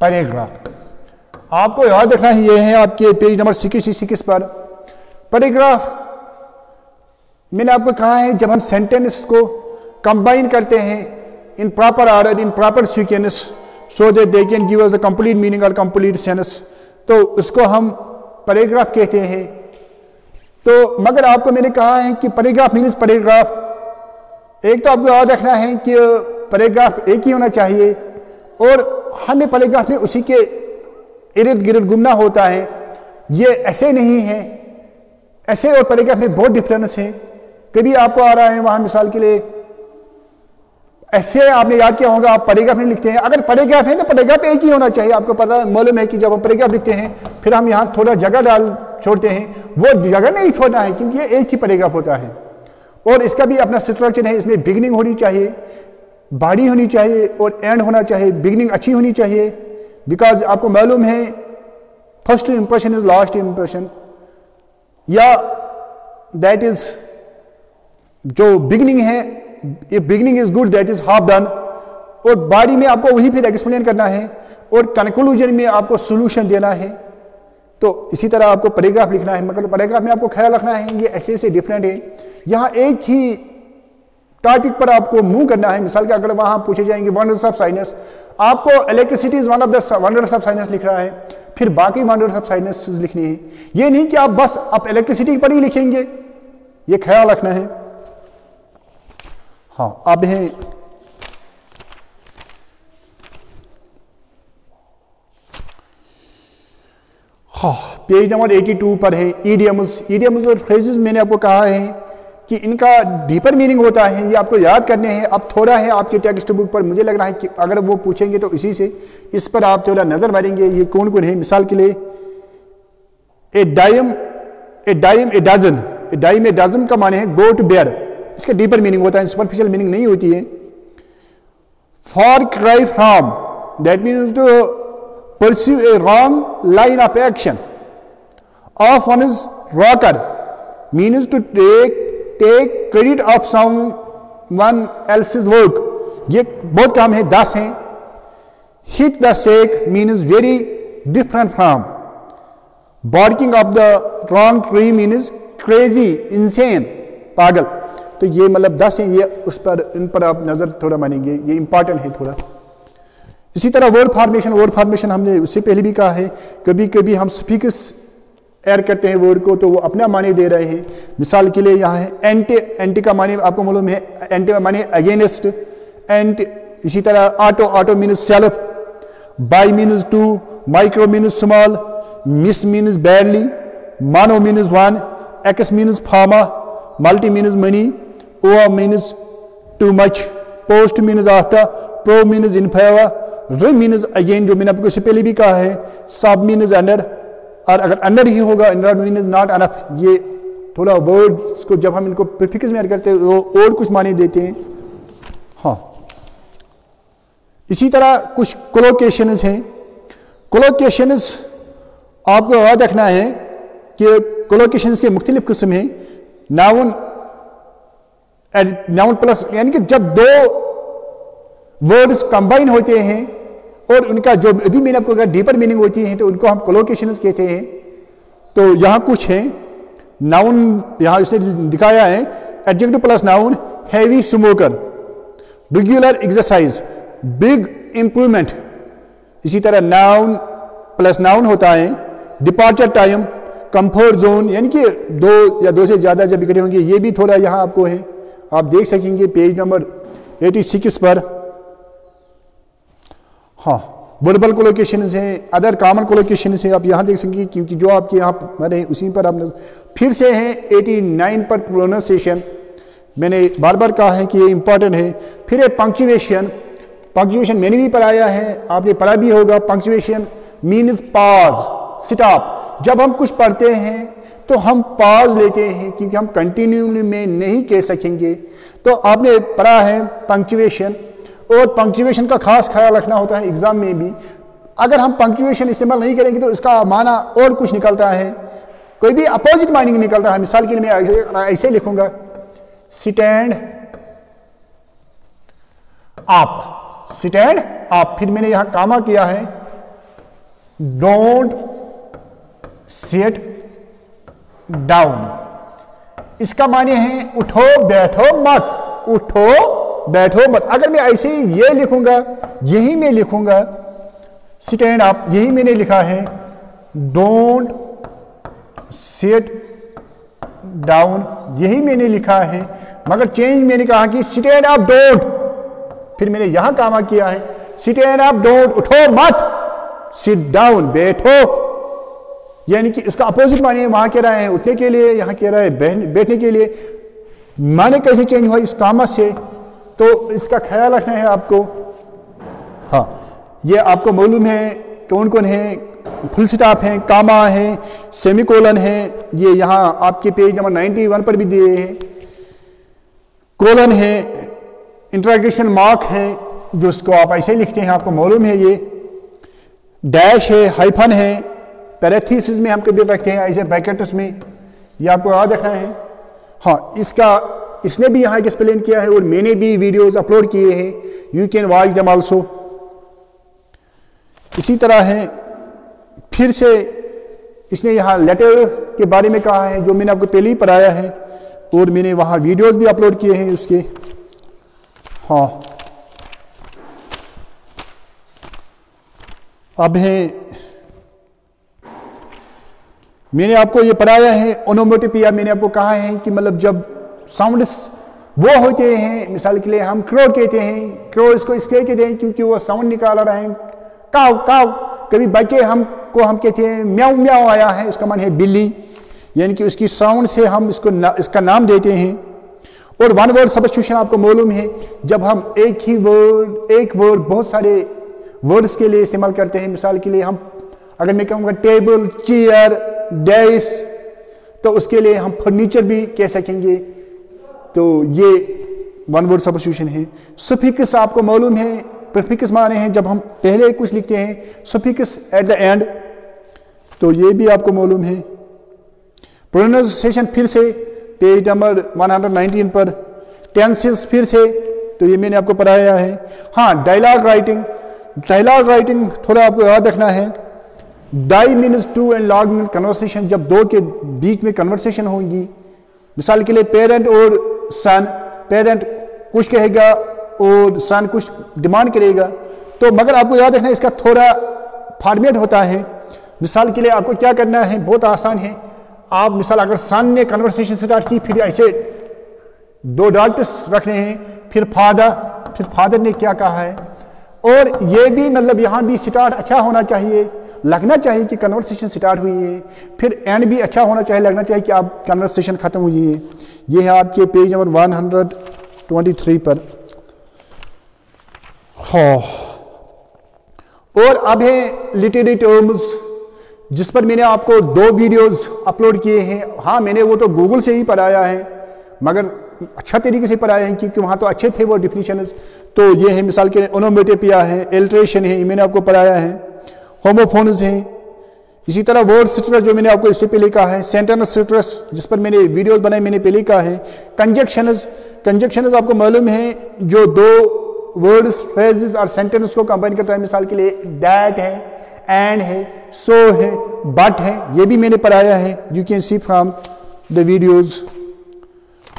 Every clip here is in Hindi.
पैराग्राफ। आपको याद रखना है, ये है आपके पेज नंबर 66 पर पैराग्राफ। मैंने आपको कहा है जब हम सेंटेंस को कंबाइन करते हैं in proper order, in proper sequence, so that they can give us the complete meaning और कंप्लीट सेंस, तो उसको हम पैराग्राफ कहते हैं। तो मगर आपको मैंने कहा है कि पैराग्राफ मीन्स पैराग्राफ। एक तो आपको याद रखना है कि पैराग्राफ एक ही होना चाहिए और हमें पैराग्राफ में उसी के इर्द गिर्द घूमना होता है। ये ऐसे नहीं है, ऐसे और पैराग्राफ में बहुत डिफरेंस है। कभी आपको आ रहा है वहां मिसाल के लिए ऐसे आपने याद किया होगा, आप पैराग्राफ में लिखते हैं, अगर पैराग्राफ है तो पैराग्राफ एक ही होना चाहिए। आपको पता मालूम है कि जब हम पैराग्राफ लिखते हैं फिर हम यहाँ थोड़ा जगह डाल छोड़ते हैं, वो जगह नहीं छोड़ना है क्योंकि ये एक ही पैराग्राफ होता है। और इसका भी अपना स्ट्रक्चर है, इसमें बिगिनिंग होनी चाहिए, बॉडी होनी चाहिए और एंड होना चाहिए। बिगिनिंग अच्छी होनी चाहिए बिकॉज आपको मालूम है first impression is last impression, या दैट इज जो बिगिनिंग है, ये beginning is good that is half done. और बॉडी में आपको वही फिर एक्सप्लेन करना है और कंक्लूजन में आपको सोल्यूशन देना है। तो इसी तरह आपको पैराग्राफ लिखना है, मगर पैराग्राफ में आपको ख्याल रखना है ये ऐसे ऐसे डिफरेंट है। यहाँ एक ही टॉपिक पर आपको मूव करना है। मिसाल के अगर वहां पूछे जाएंगे वंडर्स ऑफ साइंस, आपको electricity is one of the wonders of science लिख रहा है, फिर बाकी वंडर्स ऑफ साइंस लिखनी है। ये नहीं कि आप बस आप इलेक्ट्रिसिटी पर ही लिखेंगे, ये ख्याल रखना है। हाँ, अब है पेज नंबर 82 पर है इडियम्स। इडियम्स और फ्रेजेस मैंने आपको कहा है कि इनका डीपर मीनिंग होता है, ये आपको याद करने हैं। अब थोड़ा है आपके टेक्स्ट बुक पर, मुझे लग रहा है कि अगर वो पूछेंगे तो इसी से इस पर आप थोड़ा नजर मारेंगे ये कौन कौन है। मिसाल के लिए a dime a dozen, a dime a dozen का माने है गो टू बेड, इसका डीपर मीनिंग होता है, सुपरफिशियल मीनिंग नहीं होती है। For cry from, that means to pursue a wrong line of action. Off one is rocker, means to take credit of someone else's work. ये बहुत काम है, 10 हैं। Hit the sack means very different from. Barking of the wrong tree means crazy, insane, पागल। तो ये मतलब 10 हैं, ये उस पर इन पर आप नजर थोड़ा मानेंगे, ये इंपॉर्टेंट है थोड़ा। इसी तरह वर्ड फॉर्मेशन हमने उससे पहले भी कहा है, कभी कभी हम सफिक्स ऐड करते हैं वर्ड को तो वो अपना माने दे रहे हैं। मिसाल के लिए यहाँ है एंटी, एंटी का माने आपको मालूम है, एंटी का माने अगेंस्ट, एंड इसी तरह auto means self, bi means two, micro means small, mis means badly, mono means one, ex means former, multi means many, over means too much, post means after, pro means in favour, re means again, जो मैंने आपको इससे पहले भी कहा है, सब मीन्स अंडर, और अगर अंडर ही होगा अंडर मीन्स नॉट अनफ। ये थोड़ा वर्ड्स को जब हम इनको प्रीफिक्स में ऐड करते हैं वो और कुछ माने देते हैं। हाँ, इसी तरह कुछ कोलोकेशंस हैं। कोलोकेशंस आपको याद रखना है कि कोलोकेशंस के मुख्तलिफ किस्म हैं। नाउन प्लस, यानी कि जब दो वर्ड्स कंबाइन होते हैं और उनका जो अभी मैंने आपको अगर डीपर मीनिंग होती है तो उनको हम कोलोकेशंस कहते हैं। तो यहां कुछ है नाउन, यहां इसने दिखाया है adjective plus noun, heavy smoker, regular exercise, big improvement. इसी तरह नाउन प्लस नाउन होता है डिपार्चर टाइम, कंफर्ट जोन, यानी कि 2 या 2 से ज्यादा जब इकट्ठे होंगे, ये भी थोड़ा यहां आपको है, आप देख सकेंगे पेज नंबर 86 पर। हाँ, वर्बल कोलोकेशंस हैं, अदर कॉमन कोलोकेशंस हैं, आप यहाँ देख सकेंगे क्योंकि जो आपके यहाँ मरे हैं उसी पर आप फिर से हैं 89 पर प्रोनाउंसिएशन। मैंने बार बार कहा है कि ये इंपॉर्टेंट है। फिर है पंक्चुएशन, पंक्चुएशन मैंने भी पढ़ाया है, आपने पढ़ा भी होगा। Punctuation means pause, stop. जब हम कुछ पढ़ते हैं तो हम पॉज लेते हैं क्योंकि हम कंटिन्यू में नहीं कह सकेंगे। तो आपने पढ़ा है पंक्चुएशन, और पंक्चुएशन का खास ख्याल रखना होता है एग्जाम में भी। अगर हम पंक्चुएशन इस्तेमाल नहीं करेंगे तो इसका माना और कुछ निकलता है, कोई भी अपोजिट माइनिंग निकलता है। मिसाल के लिए मैं ऐसे लिखूंगा, स्टैंड अप, स्टैंड अप, फिर मैंने यहां कामा किया है डोंट सिट डाउन। इसका माने है उठो बैठो मत, उठो बैठो मत। अगर मैं ऐसे ही ये लिखूंगा, यही मैं लिखूंगा स्टैंड अप, यही मैंने लिखा है डोंट सिट डाउन, यही मैंने लिखा है, मगर चेंज मैंने कहा कि स्टैंड अप डोंट, फिर मैंने यहां काम किया है स्टैंड अप डोंट, उठो मत, सिट डाउन बैठो, यानी कि इसका अपोजिट माने वहां कह रहा है उठने के लिए, यहां कह रहा है बैठने के लिए। माने कैसे चेंज हुआ इस कामत से, तो इसका ख्याल रखना है आपको। हाँ, ये आपको मालूम है कौन कौन है, फुल स्टॉप है, कामा है, सेमीकोलन है, ये यहाँ आपके पेज नंबर 91 पर भी दिए हैं, कोलन है, इंटरोगेशन मार्क है जो उसको आप ऐसे लिखते हैं, आपको मालूम है, ये डैश है, हाइफन है, पैरेंथेसिस में हम कभी रखते हैं ऐसे ब्रैकेट्स में, ये आपको याद रखना है। हाँ, इसका इसने भी यहाँ एक्सप्लेन किया है और मैंने भी वीडियोस अपलोड किए हैं, you can watch them also. इसी तरह है, फिर से इसने यहाँ लेटर के बारे में कहा है जो मैंने आपको पहले ही पढ़ाया है और मैंने वहाँ वीडियोस भी अपलोड किए हैं उसके। हाँ, अब है मैंने आपको ये पढ़ाया है ओनोमेटोपोइया, मैंने आपको कहा है कि मतलब जब साउंड्स वो होते हैं, मिसाल के लिए हम क्रो कहते हैं, क्रो इसको इसलिए कहते हैं क्योंकि वो साउंड निकाल रहे हैं, काव काव। कभी बच्चे हम कहते हैं म्याऊ म्याऊ आया है, उसका मान है बिल्ली, यानी कि उसकी साउंड से हम इसका नाम देते हैं। और वन वर्ड सब्स्टिट्यूशन आपको मालूम है, जब हम एक वर्ड बहुत सारे वर्ड्स के लिए इस्तेमाल करते हैं, मिसाल के लिए हम अगर मैं कहूँगा टेबल, चेयर, डेस्क, तो उसके लिए हम फर्नीचर भी कह सकेंगे, तो ये वन वर्ड सब्स्टिट्यूशन है। सफिक्स आपको मालूम है, प्रीफिक्स माने हैं जब हम पहले कुछ लिखते हैं, सफिक्स एट द एंड, तो ये भी आपको मालूम है। प्रोनाउंसिएशन फिर से पेज नंबर 119 पर, टेंसेस फिर से, तो ये मैंने आपको पढ़ाया है। हाँ, डायलॉग राइटिंग थोड़ा आपको याद रखना है। Dia means two and log means conversation, जब दो के बीच में कन्वर्सेशन होगी, मिसाल के लिए पेरेंट और सन, पेरेंट कुछ कहेगा और सन कुछ डिमांड करेगा, तो मगर आपको याद रखना है इसका थोड़ा फॉर्मेट होता है। मिसाल के लिए आपको क्या करना है, बहुत आसान है। आप मिसाल अगर सन ने कन्वर्सेशन स्टार्ट की, फिर ऐसे दो डॉट्स रखने हैं, फिर फादर ने क्या कहा है, और ये भी मतलब यहाँ भी स्टार्ट अच्छा होना चाहिए, लगना चाहिए कि कन्वर्सेशन स्टार्ट हुई है, फिर एंड भी अच्छा होना चाहिए, लगना चाहिए कि आप कन्वर्सेशन खत्म हुई है। ये है आपके पेज नंबर 123 पर। हाँ, और अब है लिटरेरी टर्म्स, जिस पर मैंने आपको 2 वीडियोस अपलोड किए हैं। हाँ, मैंने वो तो गूगल से ही पढ़ाया है, मगर अच्छा तरीके से पढ़ाया है क्योंकि वहाँ तो अच्छे थे वो डिफिनीशंस। तो ये है मिसाल के ओनोमेटोपोइया है, एल्ट्रेशन है, मैंने आपको पढ़ाया है, होमोफोन्स हैं। इसी तरह वर्ड स्ट्रक्चर जो मैंने आपको इससे पहले कहा है, सेंटेंस स्ट्रक्चर जिस पर मैंने वीडियोस बनाए मैंने पहले कहा है। कंजक्शंस आपको मालूम है, जो 2 वर्ड्स, फ्रेजेस और सेंटेंस को कंबाइन करता है, मिसाल के लिए दैट है, एंड है, सो है, बट है, ये भी मैंने पढ़ाया है, you can see from the videos.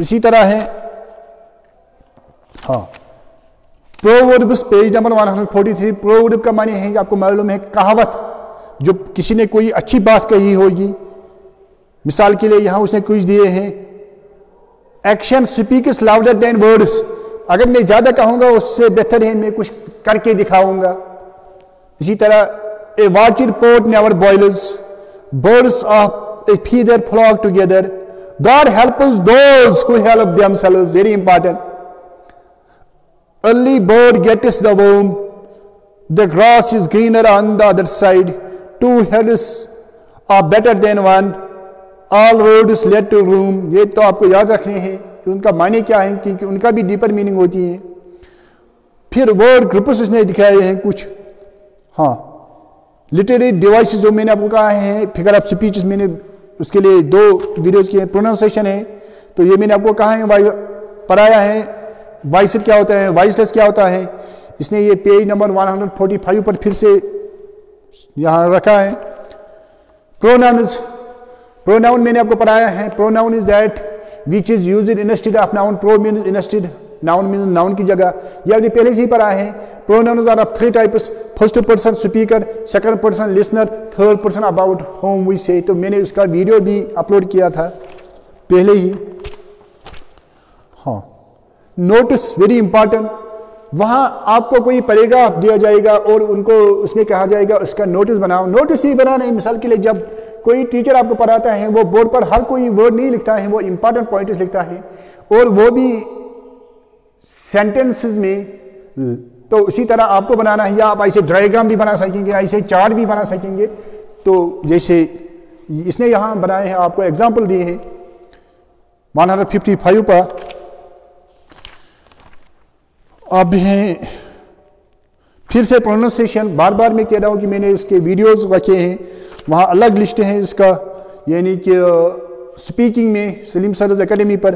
इसी तरह है हाँ, प्रोवर्ब्स पेज नंबर 143। प्रोवर्ब का माने है कि आपको मालूम है कहावत, जो किसी ने कोई अच्छी बात कही होगी, मिसाल के लिए यहां उसने कुछ दिए हैं, action speaks louder than words, अगर मैं ज्यादा कहूंगा उससे बेहतर है मैं कुछ करके दिखाऊंगा। इसी तरह ए वाटर pot never boils, birds of a feather flock together, God helps those who help themselves, very important. Early bird gets the worm, the grass is greener on the other side, 2 heads are better than 1, all roads lead to Rome। ये तो आपको याद रखने हैं उनका माने क्या है, क्योंकि उनका भी डीपर मीनिंग होती है। फिर वर्ड ग्रुप्स इसने दिखाए हैं कुछ। हाँ, लिटरेरी डिवाइस जो मैंने आपको कहा है, फिगर ऑफ स्पीच मैंने उसके लिए 2 वीडियोज किए। प्रोनाउंसिएशन है, तो ये मैंने आपको कहा है, पढ़ाया है। वॉइस क्या होता है, वॉइसलेस क्या होता है, इसने ये पेज नंबर 145 पर फिर से यहाँ रखा है। प्रोनाउन्स, प्रोनाउन मैंने आपको पढ़ाया है। Pronoun is that which is used instead of noun. Pro means instead, noun means noun की जगह। ये आपने पहले से ही पढ़ा है। Pronouns are of 3 types, first person speaker, second person listener, third person about whom we say. तो मैंने उसका वीडियो भी अपलोड किया था पहले ही। हाँ, नोटिस वेरी इंपॉर्टेंट। वहाँ आपको कोई पैराग्राफ दिया जाएगा और उनको उसमें कहा जाएगा उसका नोटिस बनाओ। नोटिस ही बनाना है। मिसाल के लिए जब कोई टीचर आपको पढ़ाता है वो बोर्ड पर हर कोई वर्ड नहीं लिखता है, वो इंपॉर्टेंट पॉइंट्स लिखता है और वो भी सेंटेंसेस में। तो उसी तरह आपको बनाना है, या आप ऐसे डायग्राम भी बना सकेंगे, ऐसे चार्ट भी बना सकेंगे। तो जैसे इसने यहाँ बनाए हैं, आपको एग्जाम्पल दिए हैं 155 पर। अब हैं फिर से प्रोनाउंसिएशन। बार बार मैं कह रहा हूँ कि मैंने इसके वीडियोस रखे हैं, वहाँ अलग लिस्ट है इसका, यानी कि स्पीकिंग में सलीम सरज एकेडमी पर।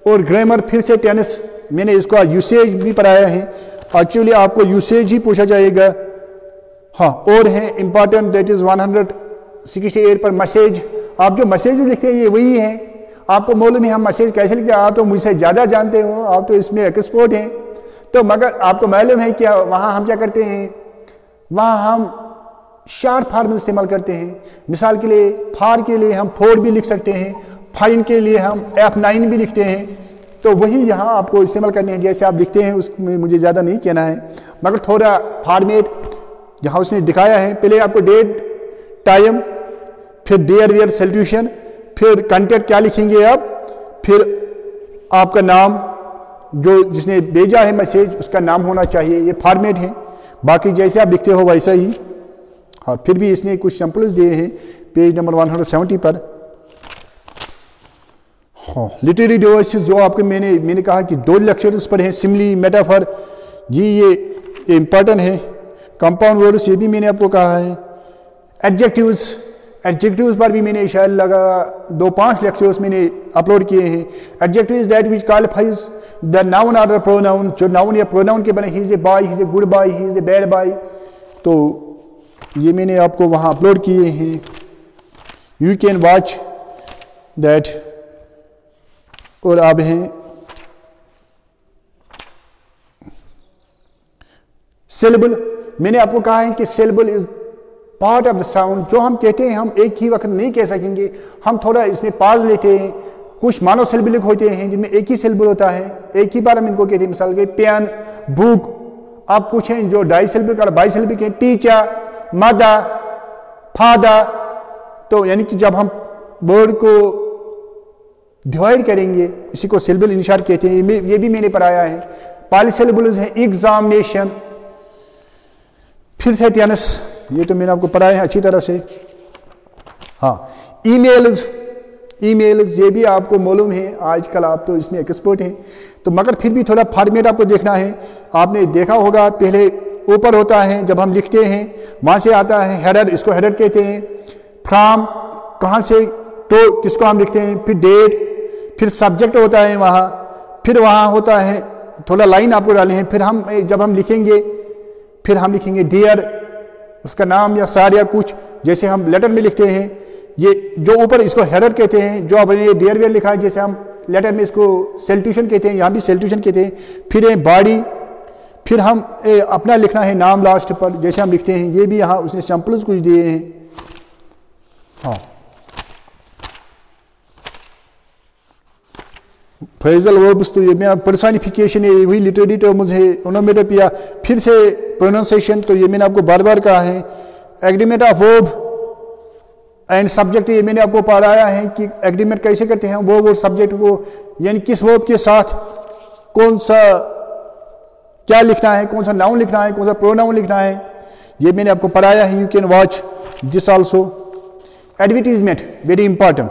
और ग्रामर फिर से टेनिस मैंने इसका यूसेज भी पढ़ाया है। एक्चुअली आपको यूसेज ही पूछा जाएगा। हाँ, और है इंपॉर्टेंट, दैट इज 168 पर मैसेज। आप जो मैसेज लिखते हैं ये वही है। आपको मालूम है हम मैसेज कैसे लिखते हैं, आप तो मुझसे ज़्यादा जानते हो, आप तो इसमें एक्सपर्ट हैं। तो मगर आपको मालूम है कि वहाँ हम क्या करते हैं, वहाँ हम शार्ट फॉर्म इस्तेमाल करते हैं। मिसाल के लिए फार के लिए हम 4 भी लिख सकते हैं, फाइन के लिए हम F9 भी लिखते हैं। तो वही यहाँ आपको इस्तेमाल करने हैं जैसे आप लिखते हैं, उसमें मुझे ज़्यादा नहीं कहना है, मगर थोड़ा फॉर्मेट यहाँ उसने दिखाया है। पहले आपको डेट, टाइम, फिर डेयर वेयर सल्यूशन, फिर कंटेंट क्या लिखेंगे आप, फिर आपका नाम, जो जिसने भेजा है मैसेज उसका नाम होना चाहिए। ये फॉर्मेट है, बाकी जैसे आप लिखते हो वैसा ही। हाँ, फिर भी इसने कुछ सैंपल्स दिए हैं पेज नंबर 170 पर। हाँ, लिटरेरी डिवाइसेस जो आपके मैंने कहा कि 2 लेक्चर्स पर हैं। सिमली, मेटाफर, ये इंपॉर्टेंट है। कंपाउंड वर्ड्स ये भी मैंने आपको कहा है। एडजेक्टिव्स, एडजेक्टिव्स पर भी मैंने शायद लगा 2-5 लेक्चर्स मैंने अपलोड किए हैं। Adjective is that which qualifies the noun और द प्रोनाउन। जो नाउन या प्रोनाउन के बने, he is a boy, he is a good boy, he is a bad boy. तो ये मैंने आपको वहाँ अपलोड किए हैं। You can watch that. और अब हैं सिलेबल। मैंने आपको कहा है कि syllable is part of the sound. जो हम कहते हैं हम एक ही वक्त नहीं कह सकेंगे, हम थोड़ा इसमें पाज लेते हैं। कुछ मानो सिलेबलिक होते हैं जिनमें एक ही सिलेबल होता है, एक ही बार हम इनको कहते हैं। मिसाल के पेन, बुक। आप कुछ हैं जो डाई सिलेबल का बाई सिलेबल के, टीचर, मदर, फादर। तो यानी कि जब हम वर्ड को डिवाइड करेंगे इसी को सिलेबल इंशार कहते हैं। ये भी मैंने पढ़ाया है। पॉलीसिलेबल्स है एग्जामिनेशन, फिर से टेनिस, ये तो मैंने आपको पढ़ाया है अच्छी तरह से। हाँ, ईमेल्स, ईमेल्स ये भी आपको मालूम है, आजकल आप तो इसमें एक्सपर्ट हैं। तो मगर फिर भी थोड़ा फॉर्मेट आपको देखना है। आपने देखा होगा पहले ऊपर होता है जब हम लिखते हैं, वहाँ से आता है हेडर, इसको हेडर कहते हैं। फ्रॉम, कहाँ से, तो किसको हम लिखते हैं। फिर डेट, फिर सब्जेक्ट होता है वहाँ, फिर वहाँ होता है थोड़ा लाइन आपको डाले हैं। फिर हम जब हम लिखेंगे, फिर हम लिखेंगे डियर, उसका नाम या सार या कुछ, जैसे हम लेटर में लिखते हैं। ये जो ऊपर इसको हेडर कहते हैं, जो आपने डियर वेयर लिखा है, जैसे हम लेटर में इसको सेल्यूशन कहते हैं, यहाँ भी सेल्यूशन कहते हैं। फिर है बॉडी, फिर हम अपना लिखना है नाम लास्ट पर, जैसे हम लिखते हैं। ये भी यहाँ उसने सैंपल्स कुछ दिए हैं। हाँ, फ्रेजल वर्ब्स, तो ये मेरा पर्सनिफिकेशन है, वही लिटरेरी टर्म्स है। ओनोमेटोपिया, फिर से प्रोनाउंसिएशन, तो ये मैंने आपको बार बार कहा है। Agreement of verb and subject, ये मैंने आपको पढ़ाया है कि एग्रीमेंट कैसे करते हैं वर्ब और सब्जेक्ट को, यानी किस वर्ब के साथ कौन सा क्या लिखना है, कौन सा नाउन लिखना है, कौन सा प्रोनाउन लिखना है, ये मैंने आपको पढ़ाया है। You can watch this also. Advertisement very important.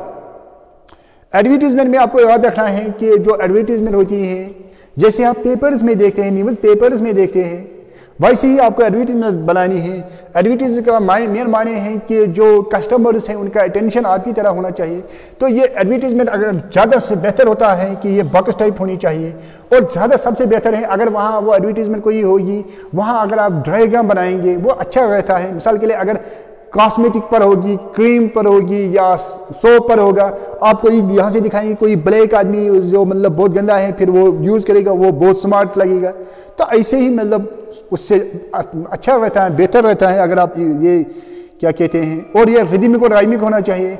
Advertisement में आपको याद रखना है कि जो एडवर्टीजमेंट होती है, जैसे आप पेपर्स में देखते हैं, न्यूज़ पेपर्स में देखते हैं, वैसे ही आपको एडवर्टीजमेंट बनानी है। एडवर्टीजमेंट का मेन माने हैं कि जो कस्टमर्स हैं उनका अटेंशन आपकी तरह होना चाहिए। तो ये एडवर्टीजमेंट अगर ज़्यादा से बेहतर होता है कि ये बॉक्स टाइप होनी चाहिए, और ज़्यादा सबसे बेहतर है अगर वहाँ वो एडवर्टीजमेंट कोई होगी, वहाँ अगर आप डायग्राम बनाएंगे वो अच्छा रहता है। मिसाल के लिए अगर कॉस्मेटिक पर होगी, क्रीम पर होगी या सोप पर होगा, आप कोई यहाँ से दिखाएंगे कोई ब्लैक आदमी जो मतलब बहुत गंदा है, फिर वो यूज़ करेगा, वो बहुत स्मार्ट लगेगा। तो ऐसे ही मतलब उससे अच्छा रहता है, बेहतर रहता है अगर आप ये क्या कहते हैं, और ये रिदमिक और राइमिक होना चाहिए।